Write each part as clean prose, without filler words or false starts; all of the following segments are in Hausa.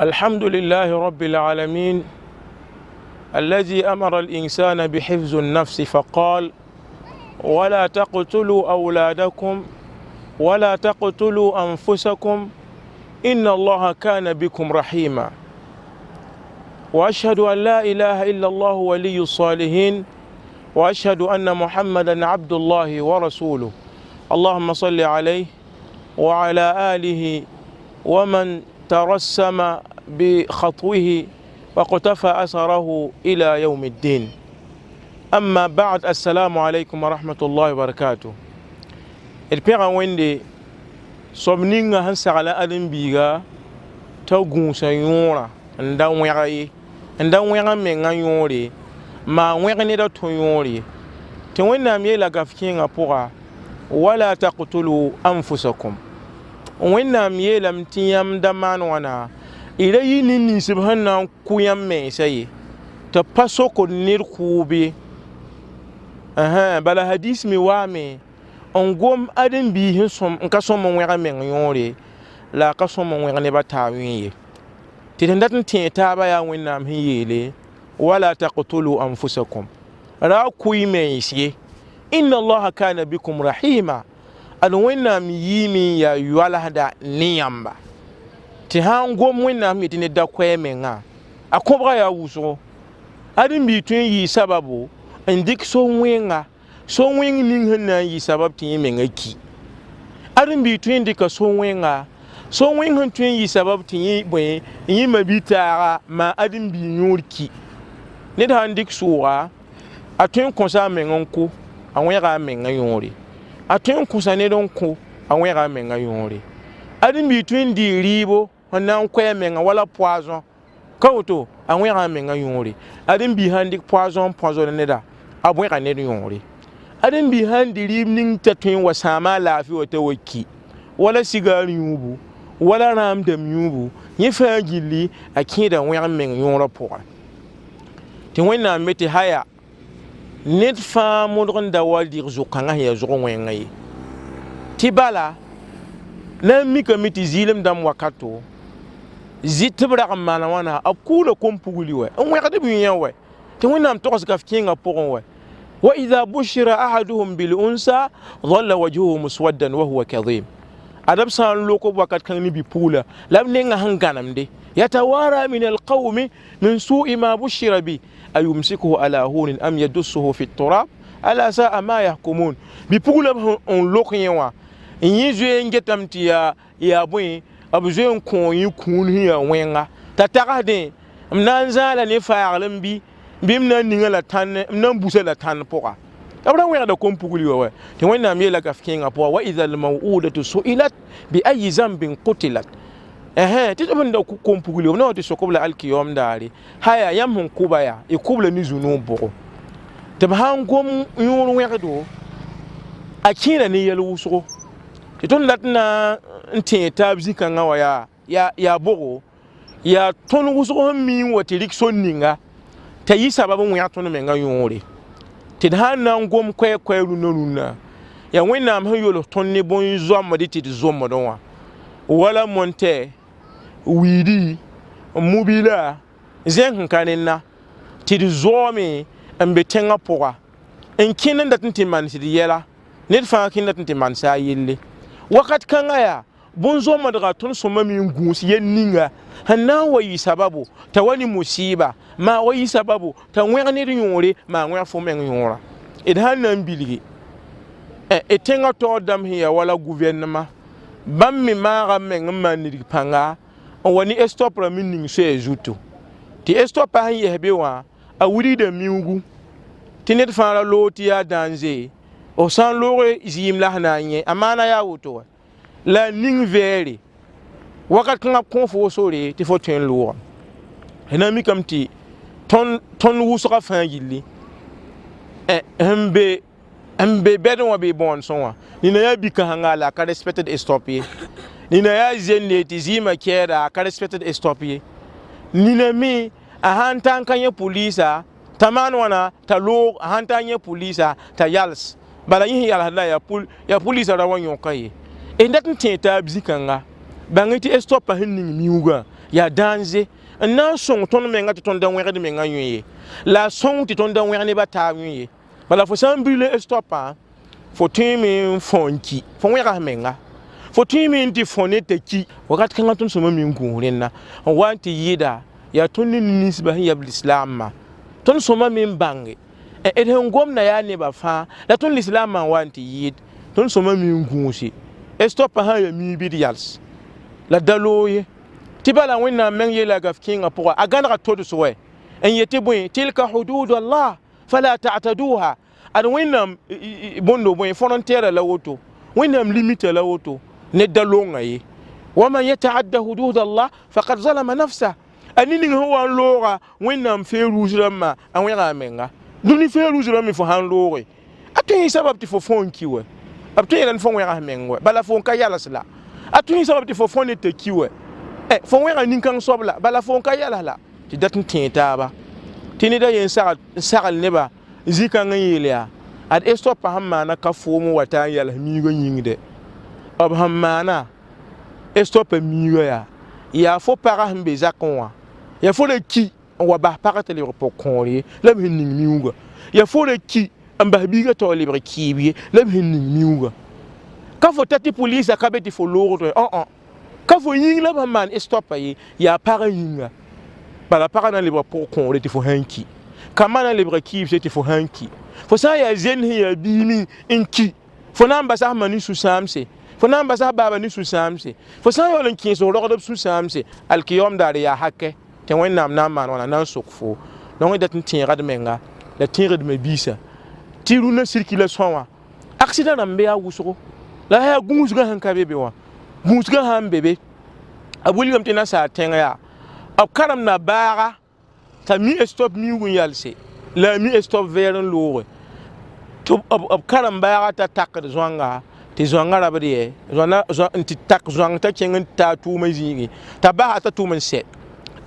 الحمد لله رب العالمين الذي أمر الإنسان بحفظ النفس فقال ولا تقتلوا أولادكم ولا تقتلوا أنفسكم إن الله كان بكم رحيما وأشهد أن لا إله إلا الله ولي الصالحين وأشهد أن محمدا عبد الله ورسوله اللهم صل عليه وعلى آله ومن ترسم بخطوه وقتفى أثره إلى يوم الدين. أما بعد، السلام عليكم ورحمة الله وبركاته. البيغا ويندي صبنينغا هنسا على أدن بيغا توغون سيورا ندان ويغاي ندان ويغا ميغا يوري ما ويغني دا تيوري توينا ميلا غافكينغا بوغا ولا تقتلوا أنفسكم وينا ميلا متيام دمان وانا إلي نيني سبحانه كويام ميساي تباسوكو نير خوبي bala hadis mi wame on gom adin bi hin som nka som mon wera men yore la ka som mon wera ne bata wiye titandatin tin ta ba ya wonnam hin yele wala taqtulu anfusakum ra kuyi men shi inna allaha kana bikum rahima an wonnam yimi ya yuala da niyamba ti han gom wonnam mi tin da kwemen a akobra ya wuso adin bi tun yi sababu indik so wenga ning hana yi sabab tin menga ki arin bi tun dika so wenga tun yi sabab tin yi boy yi mabitara ma adin bi nyorki ne da indik suwa atun konsa mengonko awera menga yori atun konsa ne donko awera menga yori adin bi tun di ribo hanan kwa menga wala poison kawto awera menga yori adin bi handik poison ne da abun ka ne yori adin bi handi rimning tatun wasama lafi wata waki wala sigari yubu wala ram da yubu yi fagili akida wan men yora poa ti wena meti haya net fa modron da wadi zukanga ya zuko wengai ti bala na mika miti zilim dam wakato zitbra mana wana akula kompuguli we on wekade bi yewe ti wena am tokos kafkinga poron we وإذا بشر أحدهم بالأنثى ظل وجهه مسودا وهو كظيم أدب سان لوكو وقت كان نبي بولا لم نيغا هنغانم دي يتوارى من القوم من سوء ما بشر به أيمسكه على هون أم يدسه في التراب ألا ساء ما يحكمون بيبولا اون لوكيوا ينجو ينجتمتي يا بوين أبزين كون يكون هي وينغا تتغدين منانزالا نفاعلم بي bimna ninga la tan nan busa la tan poka abran wera da kompuguli wa te wonna mi la kafkinga po wa idhal mawudatu suilat bi ayi zambin qutilat ti to banda ku kompuguli wa no sokobla alkiyom dali haya yam hun kubaya e kubla ni zunubo te ba gom yuru wera do akira ni yelu wuso te ton latna nte tabzi kan wa ya bogo ya ton wuso mi wati rikson ninga ta yi sababin wuya tunu menga yore ti da nan gom kwe lununa ya wena am yolo tonni bon zo amadi ti zo modonwa wala monte widi mobila zen kanina ti zo me ambe tenga poa en kinin da tinti man si yela ne fa kin da tinti man sa yille wakat kanga ya bon zo madra tun so mami ngusi yenninga hanna wayi sababu ta wani musiba ma wayi sababu ta wani yore ma wani fo men yora idan nan biligi tenga to dam hiya wala gouvernement bammi ma ga men man ni panga wani estopra minning so ejuto ti estopa han yehbe wa a wuri da miugu tinet fara loti ya danger o san lore izim la hananye amana ya wuto la ning veri wakat kan konfo sore ti fo ten lo hena mi kamti ton wusra fan yili mbe bedon wa be bon sonwa ni na ya bika hanga la ka respected stopie ni na ya zenne ti zima kera ka respected stopie ni na mi a hantan kan ya polisa taman wana ta lo hantan ya polisa ta yals bala yin yal hada ya polisa rawan yokai e ndatin teta bzikanga bangiti stop hinning miuga ya danze nan song ton menga ti ton dan wẽgd menga yõe la song ti ton dan wẽg ne ba taab yõe bala fo sã n bɩ le stopa fo tõe me n fõnki fo wẽga menga fo tõe me n tɩ fõ ne t'a ki wakat kãngã tõnd sõma me n gũus rẽnna n wa n tɩ yɩɩda yaa tõnd ne ninsbã sẽn yab lislaamã tõnd sõma me n bãnge d sẽn gomda yaa nebã fãa la tõnd lislaamã n wa n tɩ yɩɩd tõnd sõma me n gũuse stopa sã n yaa mii bɩd yals la daloo ye tɩ bala wẽnnaam meng yeela gaf kẽngã pʋga a gãnega tods wɛ n yetɩ bõe tilka hudud allah fala ta'taduha ad wẽnnaam bõndo bõe frontiɛra la woto wẽnnaam limita la woto ne dalonga ye waman yataadda hudud allah faqad zalama nafsa a ning sẽn wa n looga wẽnnaam feeruus rãmbã a wẽga a menga dũni feeruus rãmb fo sãn looge a tõe sabab tɩ fo fõn ki wɛ b tõe yeelame fo wẽga meng wɛ bala fo n ka yals la a tõe sabab tɩ fo fõ ne t'a ki wɛ fo wẽga nin-kãng soab la bala fo n ka yals la tɩ dat n tẽe taaba tɩ ned a yen n sagl nebã zĩ-kãng n yeel yaa ad estopã sẽn maana ka foom wa ta n yals miigã yĩngde b sẽn maana estopã miigã yaa fo pagã sẽn be zakẽ wã yaa fo ra ki n wa bas pagã t'a lebg pʋg-kõor ye la b sẽn ning miuugã yaa fo ra ki n bas biigã tao lebg kɩɩb ye la b sẽn ning miuugã ka fo ta tɩ poliisã ka be tɩ fo loogd ka fo yĩng la b sẽn maan estopã ye yaa pagã yĩnga bala pagã na n lebg pʋg-kõore tɩ fo sãn ki kambã na n lebga kɩɩbse tɩ fo sãn ki fo sã n yaa zen sẽn yaa biime n ki fo na n basa f ma ne sũ-sãamse fo na n basa f baaba ne sũ-sãamse fo sã n yaool n kẽes rogd b sũ-sãamse alkiyaoom daare yaa hake tɩ wẽnnaam na n maan wãna na n sok fo donc y dat n tẽegd menga la tẽegdmã biisa tɩ rũnã sirki la sõa wã accident rãmb be yaa wʋsgo la yaa gũusgã sẽn ka be be wã gũusgã sã n be be a wilgame tɩ nasaar tẽng yaa b karemda baaga t'a mi stop miuug n yalse la a mi stop vɛɛr n looge tɩ b karem baaga t'a takd zoanga tɩ zoangã rabd yɛ n tɩ tak zoang t'a kẽng n taa tʋʋmã zĩige t'a basa t'a tʋʋm n sɛ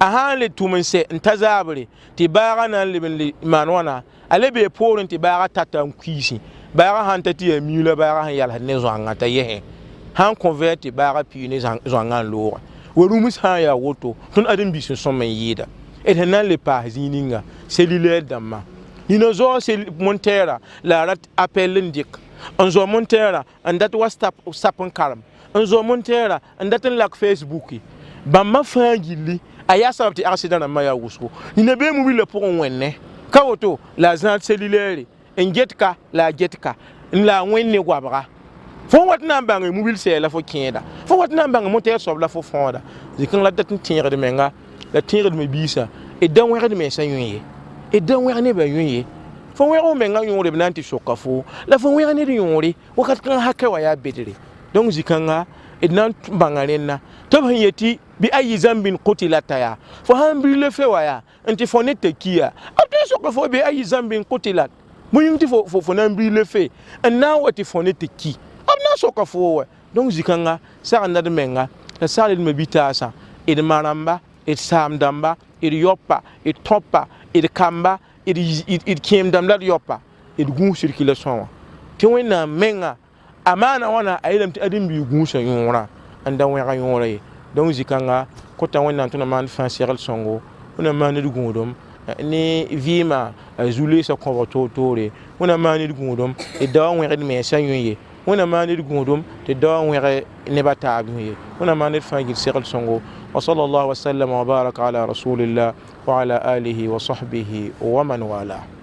a sã n le tʋʋm n sɛ n ta zaabre tɩ baaga na n leb n le maan wãna a le bee poorẽ tɩ baaga tata n kuiisi baaga sãn ta tɩ yaa miu la baaga sẽn yals ne zoangã t'a yɛsẽ sãn kõ vɛɛ tɩ baaga pii ne zoangã n looge wa rũms sã n yaa woto tõnd ãdem-biis n sõm n yɩɩda d sẽn na n le paas zĩig ninga cellulaire dãmbã nina zoog montaire la a rat appel n dɩk n zo montaire n dat whatsapp n karem n zo montaire n dat n lak facebook bãmbã fãa gilli a yaa sabab tɩ accident rãmbã yaa wʋsgo nina bee mobila pʋgẽ wẽnne ka woto la a zãad cellulaire n get-ka la a get-ka n la a wẽn ne goabga fo wat na n bãnge mobil sɛɛ la fo kẽeda fo wat na n bãnge montaire soab la fo fõoda zĩ-kãng la dat n tẽegd menga la tẽegdme biisa d da wẽgd mensã yõe ye d da wẽg nebã yõe ye fo wẽg f menga yõore b na n tɩ soka fo la fo wẽg ned yõore wakat kãng hake wa yaa bedre donc zĩ-kãnga d na n bãnga rẽnna tɩ b sẽn yetɩ bɩ ayi zãmbin kutilata yaa fo sãn bɩ le fe wa yaa n tɩ fo ne t'a ki yaa b tõe soka fo bɩ ayi zãmbin kutilat bõe yĩng tɩ fo na n bɩ le fe n na n wa tɩ fo ne t'a ki b na n soka fo wɛ donc zĩ-kãnga sagenda d menga la sagldmã bi-taasã d marãmba d saam-dãmba d yopa d tõpa d kamba d kẽem-dãmb la d yopa d gũus sirki la sõa wã tɩ wẽnnaam menga a maana wãna a yeelame tɩ ãdem-biig gũusã yõorã n da wẽga yõorã ye donc zĩ-kãnga kota wẽnnaam tɩ na maan fãa segl sõngo wẽna maan ned gũudum ne vɩɩmã zu-leesã kõbg toor-toore wẽna maan ned gũudum d da wa wẽgd mensã yõ ye wẽna maan ned gũudum tɩ d da wa wẽg nebã taab yõ ye wẽna maan ned fãa gil segl sõngo وصلى الله وسلم وبارك على رسول الله وعلى آله وصحبه ومن والاه